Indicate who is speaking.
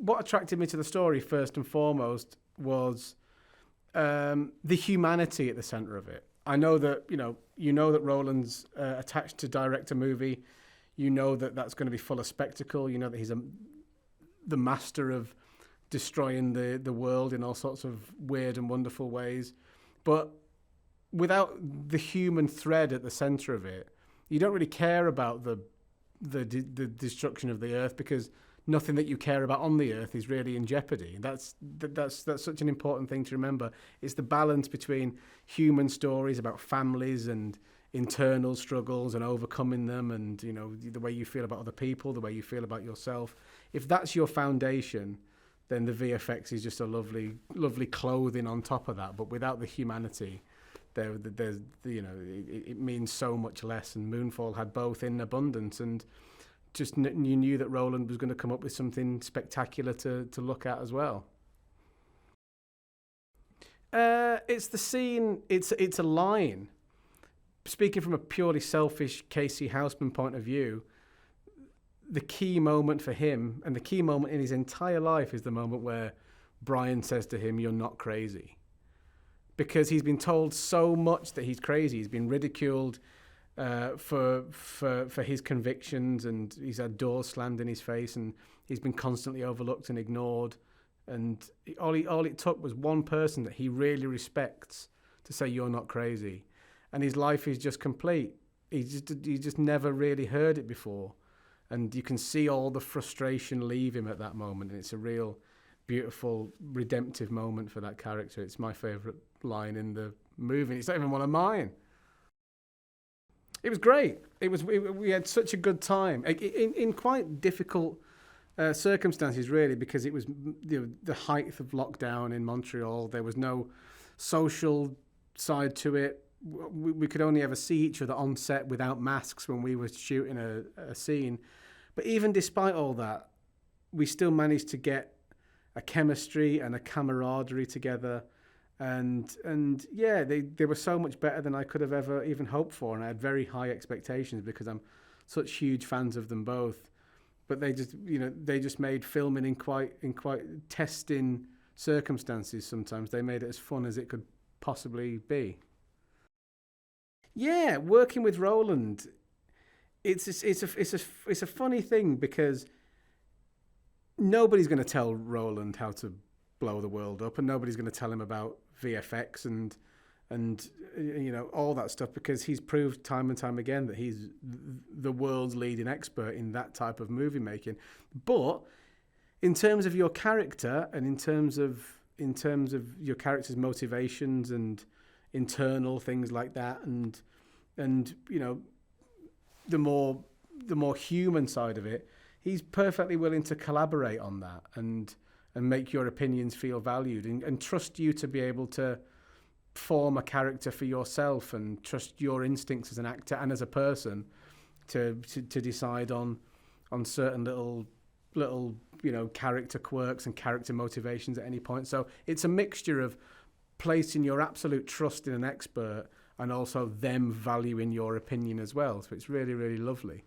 Speaker 1: what attracted me to the story first and foremost was the humanity at the centre of it. I know that, you know that Roland's attached to direct a movie. You know that that's going to be full of spectacle. You know that he's the master of destroying the world in all sorts of weird and wonderful ways. But without the human thread at the centre of it, you don't really care about the destruction of the earth, because nothing that you care about on the earth is really in jeopardy. That's such an important thing to remember. It's the balance between human stories about families and internal struggles and overcoming them, and the way you feel about other people, the way you feel about yourself. If that's your foundation, then the VFX is just a lovely clothing on top of that. But without the humanity, there's it means so much less. And Moonfall had both in abundance, and just you knew that Roland was going to come up with something spectacular to look at as well. It's the scene. It's a line. Speaking from a purely selfish K.C. Houseman point of view, the key moment for him, and the key moment in his entire life, is the moment where Brian says to him, "You're not crazy," because he's been told so much that he's crazy. He's been ridiculed for his convictions, and he's had doors slammed in his face, and he's been constantly overlooked and ignored. And all it took was one person that he really respects to say, "You're not crazy," and his life is just complete. He just never really heard it before, and you can see all the frustration leave him at that moment. And it's a real beautiful redemptive moment for that character. It's my favourite line in the movie. It's not even one of mine. It was great. We had such a good time in quite difficult circumstances, really, because it was the height of lockdown in Montreal. There was no social side to it. We could only ever see each other on set without masks when we were shooting a scene. But even despite all that, we still managed to get a chemistry and a camaraderie together. And yeah, they were so much better than I could have ever even hoped for, and I had very high expectations because I'm such huge fans of them both. But they just made filming in quite testing circumstances. Sometimes they made it as fun as it could possibly be. Yeah, working with Roland, it's a funny thing, because nobody's going to tell Roland how to blow the world up, and nobody's going to tell him about VFX and all that stuff, because he's proved time and time again that he's the world's leading expert in that type of movie making. But in terms of your character, and in terms of your character's motivations and internal things like that, and the more human side of it, he's perfectly willing to collaborate on that and make your opinions feel valued, and trust you to be able to form a character for yourself, and trust your instincts as an actor and as a person to decide on certain little character quirks and character motivations at any point. So it's a mixture of placing your absolute trust in an expert and also them valuing your opinion as well. So it's really, really lovely.